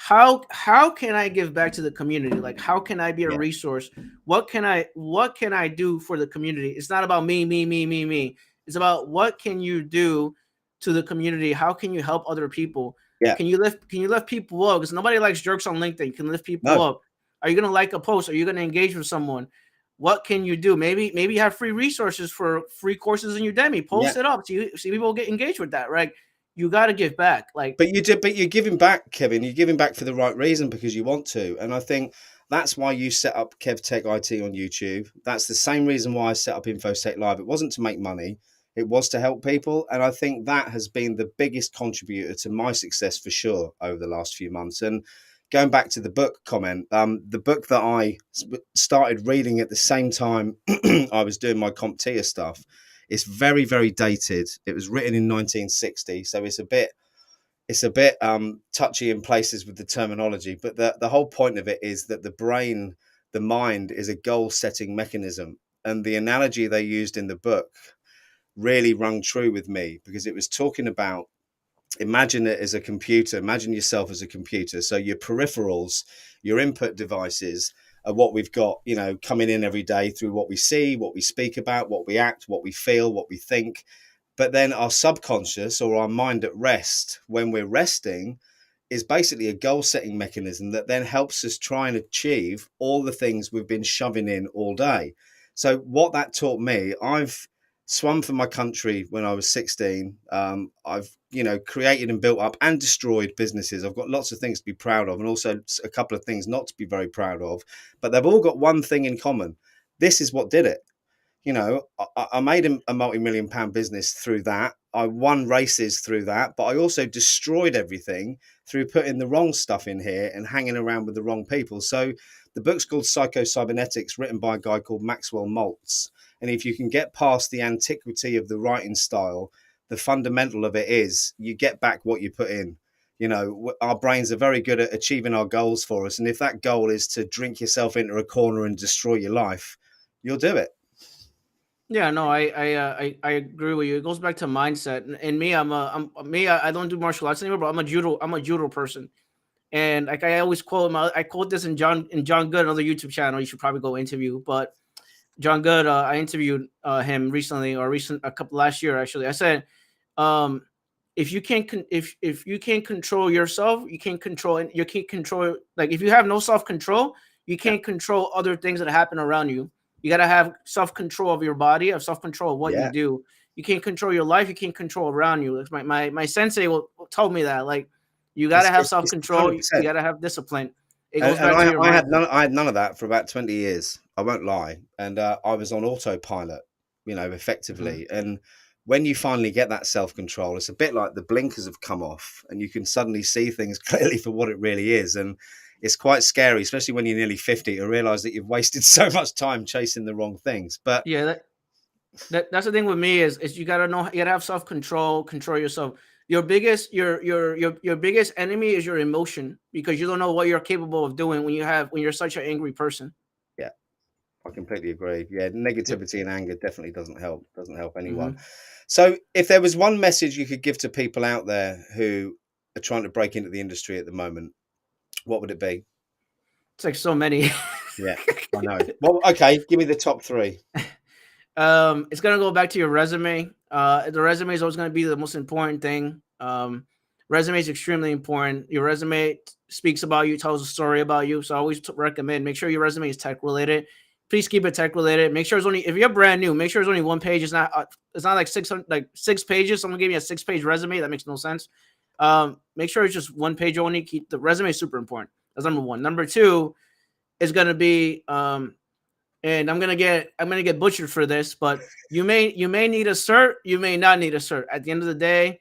how can I give back to the community? Like how can I be a Yeah, resource? What can I do for the community? It's not about me. It's about what can you do to the community? How can you help other people? yeah, Can you lift people up? Because nobody likes jerks on LinkedIn. You can lift people no, up. Are you gonna like a post? Are you gonna engage with someone? What can you do? Maybe you have free resources for free courses in Udemy. Post yeah. it up. See people get engaged with that, right? You got to give back. Like, But you did, but you're giving back, Kevin. You're giving back for the right reason because you want to. And I think that's why you set up Kev Tech IT on YouTube. That's the same reason why I set up InfoSec Live. It wasn't to make money, it was to help people. And I think that has been the biggest contributor to my success for sure over the last few months. And going back to the book comment, the book that I started reading at the same time I was doing my CompTIA stuff, it's very, very dated. It was written in 1960. So it's a bit touchy in places with the terminology, but the whole point of it is that the brain, the mind, is a goal setting mechanism. And the analogy they used in the book really rung true with me because it was talking about, imagine it as a computer, imagine yourself as a computer. So your peripherals, your input devices are what we've got, coming in every day through what we see, what we speak about, what we act, what we feel, what we think. But then our subconscious or our mind at rest, when we're resting, is basically a goal setting mechanism that then helps us try and achieve all the things we've been shoving in all day. So, what that taught me, I've swum for my country when I was 16. I've, created and built up and destroyed businesses. I've got lots of things to be proud of and also a couple of things not to be very proud of, but they've all got one thing in common. This is what did it. I made a multi-million pound business through that. I won races through that, but I also destroyed everything through putting the wrong stuff in here and hanging around with the wrong people. So the book's called Psycho Cybernetics, written by a guy called Maxwell Maltz. And if you can get past the antiquity of the writing style, the fundamental of it is you get back what you put in. Our brains are very good at achieving our goals for us. And if that goal is to drink yourself into a corner and destroy your life, you'll do it. yeah, no, I agree with you. It goes back to mindset. And me, I don't do martial arts anymore, but I'm a judo person. And like I always quote I quote this in John Good, another YouTube channel. You should probably go interview, but John Good, I interviewed him recently, or a couple last year actually. I said, um, if you can't control yourself, you can't control, like if you have no self control, you Yeah. can't control other things that happen around you. You gotta have self control of your body, of self control of what you Yeah. do. You can't control your life. You can't control around you. Like my sensei told me that, like, you gotta have self It's control. You 100%. gotta have discipline. It And, goes and back to I, your I had mindset. none of that for about 20 years. I won't lie. And I was on autopilot, Mhm. effectively. And when you finally get that self control, it's a bit like the blinkers have come off and you can suddenly see things clearly for what it really is. And it's quite scary, especially when you're nearly 50, to realize that you've wasted so much time chasing the wrong things. But Yeah, that's the thing with me is you gotta have self control, control yourself. Your biggest enemy is your emotion, because you don't know what you're capable of doing when you're such an angry person. yeah, I completely agree. Yeah, Yep. negativity and anger definitely doesn't help anyone. Hmm. So, if there was one message you could give to people out there who are trying to break into the industry at the moment, what would it be? It's like so many. Yeah, I know. Well, okay, give me the top three. It's gonna go back to your resume. The resume is always going to be the most important thing. Resume is extremely important. Your resume speaks about you, tells a story about you. So I always recommend make sure your resume is tech related. Please keep it tech related. Make sure it's only if you're brand new. Make sure it's only one page. It's not like 600 like 6 pages. Someone gave me a 6 page resume. That makes no sense. Make sure it's just one page only. Keep the resume is super important. That's number one. Number two is gonna be and I'm gonna get butchered for this, but you may need a cert, you may not need a cert. At the end of the day,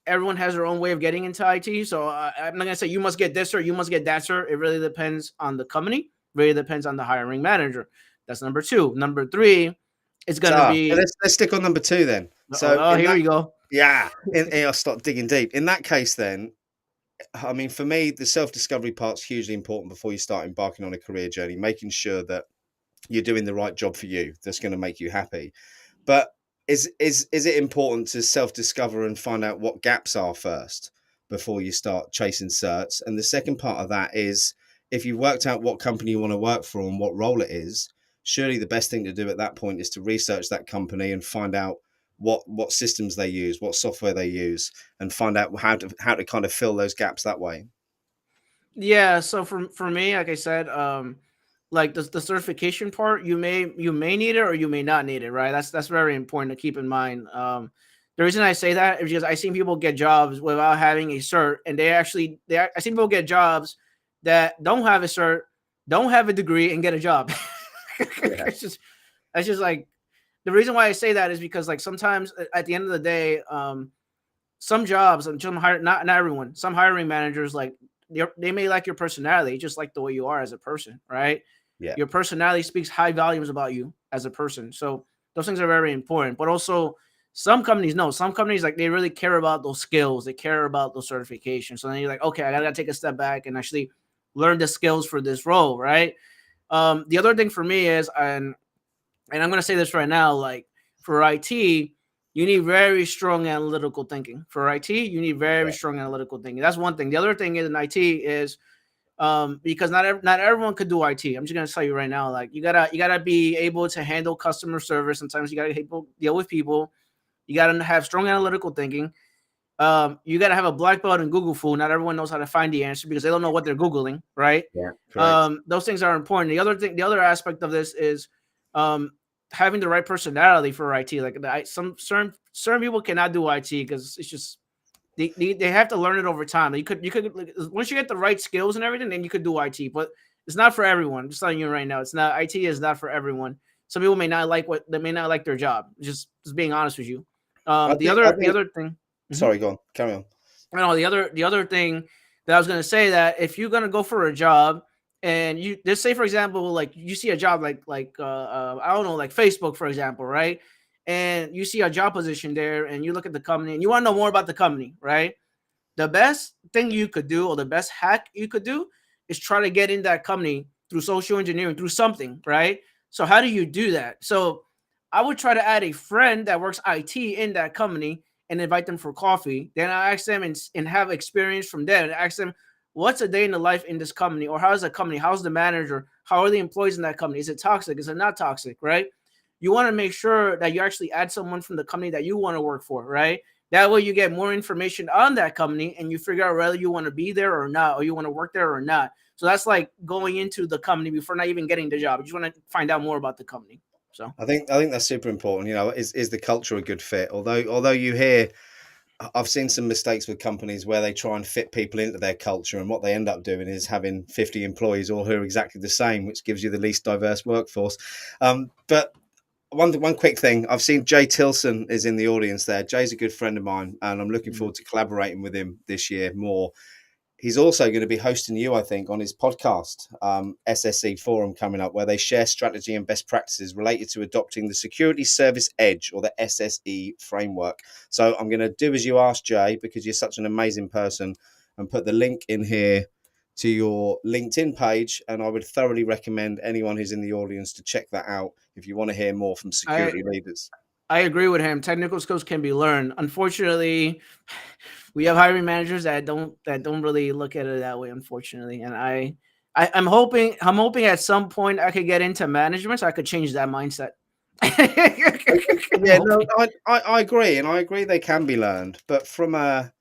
everyone has their own way of getting into IT. So I'm not gonna say you must get this cert, you must get that cert. It really depends on the company. Really depends on the hiring manager. That's number two. Number three is gonna So be. let's stick on number two then. Oh, So oh, in here that, we go. yeah, I'll start digging deep. In that case, then, I mean, for me, the self-discovery part's hugely important before you start embarking on a career journey, making sure that you're doing the right job for you that's going to make you happy. But is it important to self-discover and find out what gaps are first before you start chasing certs? And the second part of that is if you've worked out what company you want to work for and what role it is, surely the best thing to do at that point is to research that company and find out what systems they use, what software they use, and find out how to kind of fill those gaps that way. Yeah, so for me, like I said, like the certification part, you may need it or you may not need it, right? That's very important to keep in mind. The reason I say that is because I seen people get jobs without having a cert, and I seen people get jobs that don't have a cert, don't have a degree, and get a job. Yeah, it's just that's just like the reason why I say that is because like sometimes at the end of the day, some jobs and not everyone, some hiring managers like they may like your personality, just like the way you are as a person, right? yeah. Your personality speaks high volumes about you as a person. So those things are very important. But also some companies know, some companies like they really care about those skills, they care about those certifications. So then you're like, okay, I gotta take a step back and actually learn the skills for this role, right? The other thing for me is, and I'm going to say this right now, like for IT, you need very strong analytical thinking. For IT, you need very Yeah. strong analytical thinking. That's one thing. The other thing in IT is because not everyone could do IT. I'm just gonna tell you right now, like you gotta be able to handle customer service. Sometimes you gotta deal with people. You gotta have strong analytical thinking. You gotta have a black belt in Google Food. Not everyone knows how to find the answer because they don't know what they're googling, right? Yeah, correct. Those things are important. The other aspect of this is um, having the right personality for IT. Like some certain people cannot do IT because it's just they have to learn it over time. You could like, once you get the right skills and everything, then you could do IT. But it's not for everyone. I'm just telling you right now, it's not IT is not for everyone. Some people may not like what they may not like their job. Just being honest with you. I The think I other the think other thing. Mhm. sorry, go on. Carry on. No, the other thing that I was gonna say that if you're gonna go for a job and you just say for example like you see a job like I don't know like Facebook for example, right? And you see a job position there and you look at the company and you want to know more about the company, right? The best thing you could do or the best hack you could do is try to get in that company through social engineering through something, right? So how do you do that? So I would try to add a friend that works IT in that company and invite them for coffee. Then I ask them and have experience from them and ask them what's a day in the life in this company, or how's the company, how's the manager, how are the employees in that company, is it toxic, is it not toxic, right? You want to make sure that you actually add someone from the company that you want to work for, right? That way you get more information on that company and you figure out whether you want to be there or not, or you want to work there or not. So that's like going into the company before not even getting the job. You just want to find out more about the company. So I think that's super important. Is the culture a good fit? Although you hear, I've seen some mistakes with companies where they try and fit people into their culture, and what they end up doing is having 50 employees all who are exactly the same, which gives you the least diverse workforce. But one quick thing, I've seen Jay Tilson is in the audience there. Jay's a good friend of mine, and I'm looking mhm. forward to collaborating with him this year more. He's also going to be hosting you, I think, on his podcast, SSE Forum, coming up, where they share strategy and best practices related to adopting the Security Service Edge, or the SSE framework. So I'm going to do as you asked, Jay, because you're such an amazing person, and put the link in here to your LinkedIn page. And I would thoroughly recommend anyone who's in the audience to check that out if you want to hear more from I security leaders. I agree with him. Technical skills can be learned. Unfortunately, we have hiring managers that don't really look at it that way. Unfortunately, and I'm hoping at some point I could get into management so I could change that mindset. Yeah, Well, no, I agree, and I agree they can be learned, but from a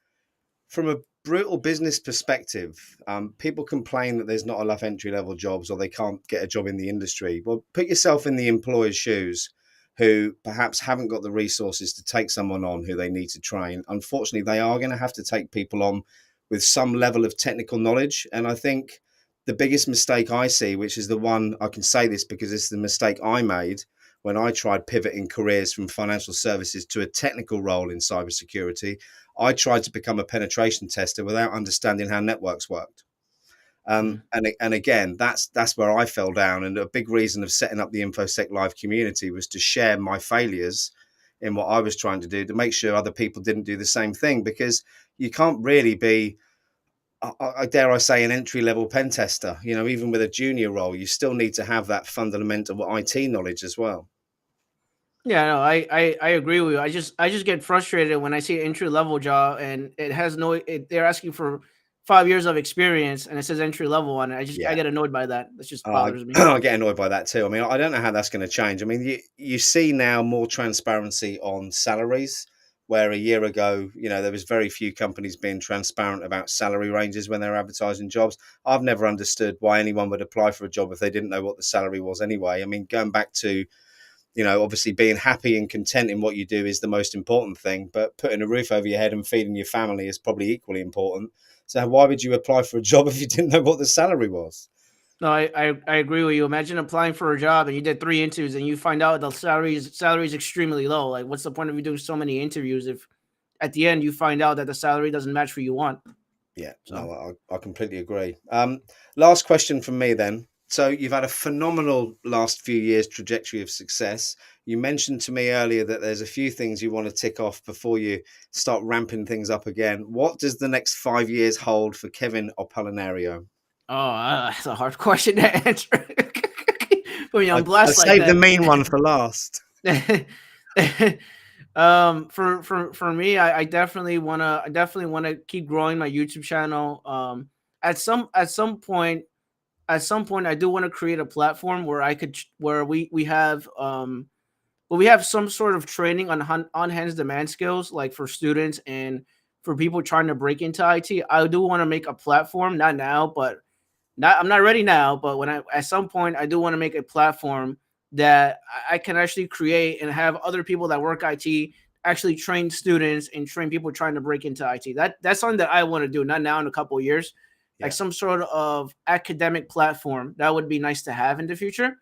brutal business perspective, people complain that there's not enough entry level jobs or they can't get a job in the industry. Well, put yourself in the employer's shoes who perhaps haven't got the resources to take someone on who they need to train. Unfortunately, they are going to have to take people on with some level of technical knowledge. And I think the biggest mistake I see, which is the one I can say this because it's the mistake I made when I tried pivoting careers from financial services to a technical role in cybersecurity. I tried to become a penetration tester without understanding how networks worked. mm, And again, that's where I fell down. And a big reason of setting up the InfoSec Live community was to share my failures in what I was trying to do to make sure other people didn't do the same thing. Because you can't really be, I dare I say, an entry level pen tester. You know, even with a junior role, you still need to have that fundamental IT knowledge as well. yeah, no, I agree with you. I just get frustrated when I see an entry level job and it has no. They're asking for 5 years of experience and it says entry level on it. I Yeah. get annoyed by that. That just I bothers me. I get annoyed by that too. I mean, I don't know how that's going to change. I mean, you see now more transparency on salaries, where a year ago, you know, there was very few companies being transparent about salary ranges when they're advertising jobs. I've never understood why anyone would apply for a job if they didn't know what the salary was anyway. I mean, going back to, you know, obviously being happy and content in what you do is the most important thing, but putting a roof over your head and feeding your family is probably equally important. So why would you apply for a job if you didn't know what the salary was? No, I agree with you. Imagine applying for a job and you did 3 interviews and you find out the salary is extremely low. Like, what's the point of you doing so many interviews if at the end you find out that the salary doesn't match what you want? Yeah, So, no, I completely agree. Last question from me then. So you've had a phenomenal last few years trajectory of success. You mentioned to me earlier that there's a few things you want to tick off before you start ramping things up again. What does the next 5 years hold for Kevin Apolinario? oh, that's a hard question to answer. Put me on I blast like saved the that. mean one for last. For me, I definitely wanna keep growing my YouTube channel. At some point, I do want to create a platform where I could where we have some sort of training on on hands demand skills, like for students and for people trying to break into IT. I do want to make a platform, not now, but not I'm not ready now, but when I at some point I do want to make a platform that I can actually create and have other people that work IT actually train students and train people trying to break into IT. That's something that I want to do, not now, in a couple of years. Like Yeah. some sort of academic platform that would be nice to have in the future.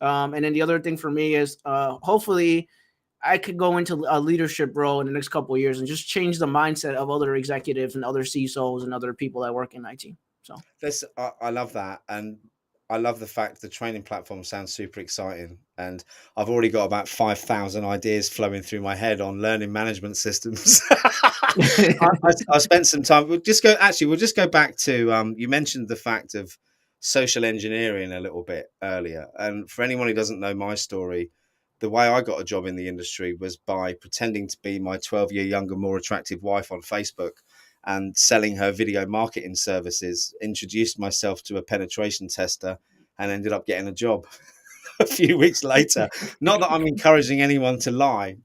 And then the other thing for me is hopefully I could go into a leadership role in the next couple of years and just change the mindset of other executives and other CISOs and other people that work in IT. So. I love that, and I love the fact the training platform sounds super exciting. And I've already got about 5,000 ideas flowing through my head on learning management systems. I spent some time. We'll just go back to you mentioned the fact of social engineering a little bit earlier, and for anyone who doesn't know my story. The way I got a job in the industry was by pretending to be my 12-year younger, more attractive wife on Facebook and selling her video marketing services, introduced myself to a penetration tester and ended up getting a job a few weeks later. Not that I'm encouraging anyone to lie.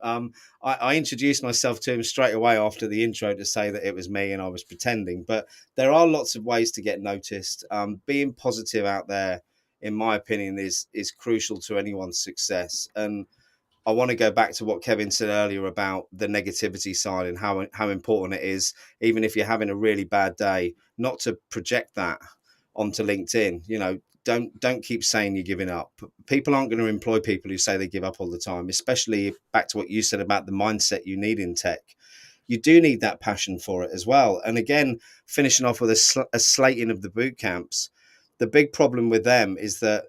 I introduced myself to him straight away after the intro to say that it was me and I was pretending. But there are lots of ways to get noticed. Being positive out there, in my opinion, is crucial to anyone's success. And I want to go back to what Kevin said earlier about the negativity side and how important it is, even if you're having a really bad day, not to project that onto LinkedIn. You know, don't keep saying you're giving up. People aren't going to employ people who say they give up all the time, especially back to what you said about the mindset you need in tech. You do need that passion for it as well. And again, finishing off with a slating of the boot camps, the big problem with them is that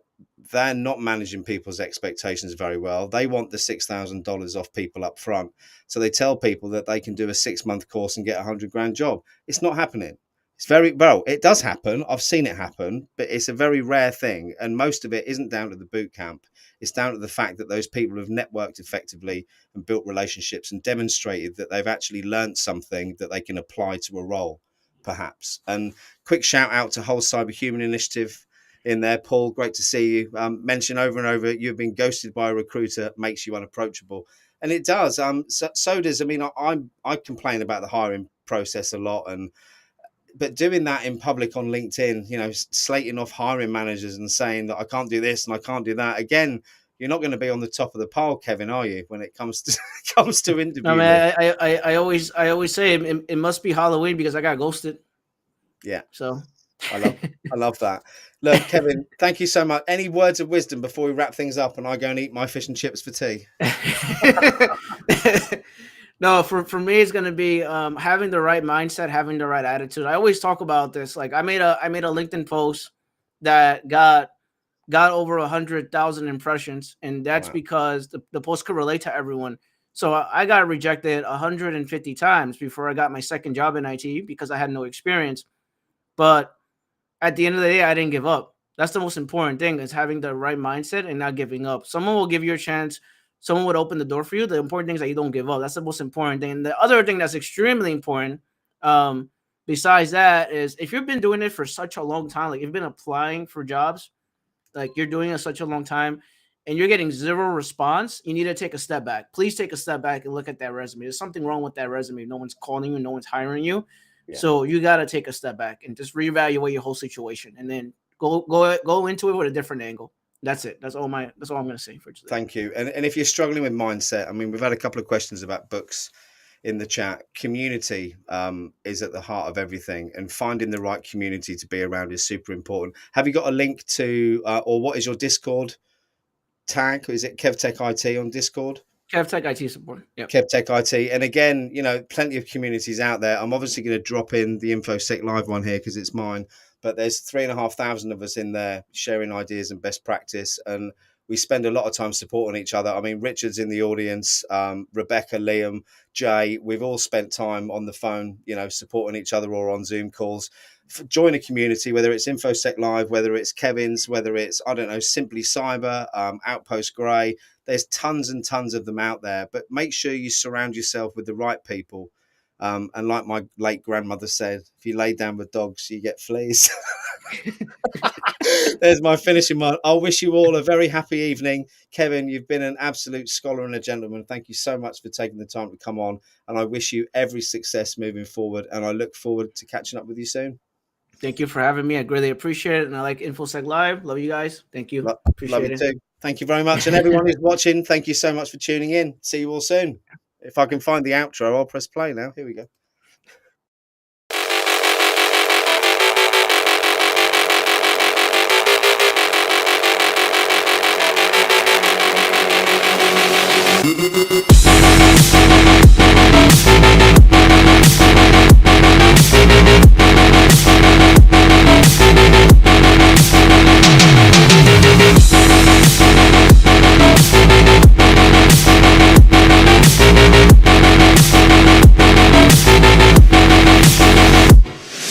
they're not managing people's expectations very well. They want the $6,000 off people up front. So they tell people that they can do a 6 month course and get $100,000 job. It's not happening. It's very well, it does happen. I've seen it happen, but it's a very rare thing. And most of it isn't down to the boot camp. It's down to the fact that those people have networked effectively and built relationships and demonstrated that they've actually learned something that they can apply to a role, perhaps. And quick shout out to Whole Cyber Human Initiative. in there. Paul, great to see you. Mention over and over, you've been ghosted by a recruiter, makes you unapproachable. And it does. So does, I mean, I complain about the hiring process a lot, but doing that in public on LinkedIn, slating off hiring managers and saying that I can't do this and I can't do that. Again, you're not going to be on the top of the pile, Kevin, are you, when it comes to No, interview list? man, I always say it must be Halloween because I got ghosted. Yeah, So I love that. Look, Kevin, thank you so much. Any words of wisdom before we wrap things up and I go and eat my fish and chips for tea? No, for me, it's gonna be having the right mindset, having the right attitude. I always talk about this. Like I made a LinkedIn post that got over 100,000 impressions, and that's Wow. because the post could relate to everyone. So I got rejected 150 times before I got my second job in IT because I had no experience. But at the end of the day, I didn't give up. That's the most important thing, is having the right mindset and not giving up. Someone will give you a chance. Someone would open the door for you. The important thing is that you don't give up. That's the most important thing. And the other thing that's extremely important, besides that, is if you've been doing it for such a long time, like you've been applying for jobs, like you're doing it such a long time, and you're getting zero response, you need to take a step back. Please take a step back and look at that resume. There's something wrong with that resume. No one's calling you. No one's hiring you. Yeah. So you got to take a step back and just reevaluate your whole situation, and then go into it with a different angle. That's it. That's all I'm going to say for today. Thank you. And if you're struggling with mindset, I mean, we've had a couple of questions about books in the chat. Community is at the heart of everything, and finding the right community to be around is super important. Have you got a link to, or what is your Discord tag? Is it KevTech IT on Discord? KevTech IT support. Yeah. KevTech IT. And again, plenty of communities out there. I'm obviously going to drop in the InfoSec Live one here because it's mine, but there's 3,500 of us in there sharing ideas and best practice. And we spend a lot of time supporting each other. I mean, Richard's in the audience, Rebecca, Liam, Jay, we've all spent time on the phone, supporting each other or on Zoom calls. Join a community, whether it's InfoSec Live, whether it's Kevin's, whether it's, I don't know, Simply Cyber, Outpost Grey. There's tons and tons of them out there, but make sure you surround yourself with the right people. And like my late grandmother said, if you lay down with dogs, you get fleas. There's my finishing one. I'll wish you all a very happy evening. Kevin, you've been an absolute scholar and a gentleman. Thank you so much for taking the time to come on. And I wish you every success moving forward. And I look forward to catching up with you soon. Thank you for having me. I greatly appreciate it. And I like InfoSec Live. Love you guys. Thank you. Appreciate Love you it. too. Thank you very much. And everyone who's watching, thank you so much for tuning in. See you all soon. If I can find the outro, I'll press play now. Here we go.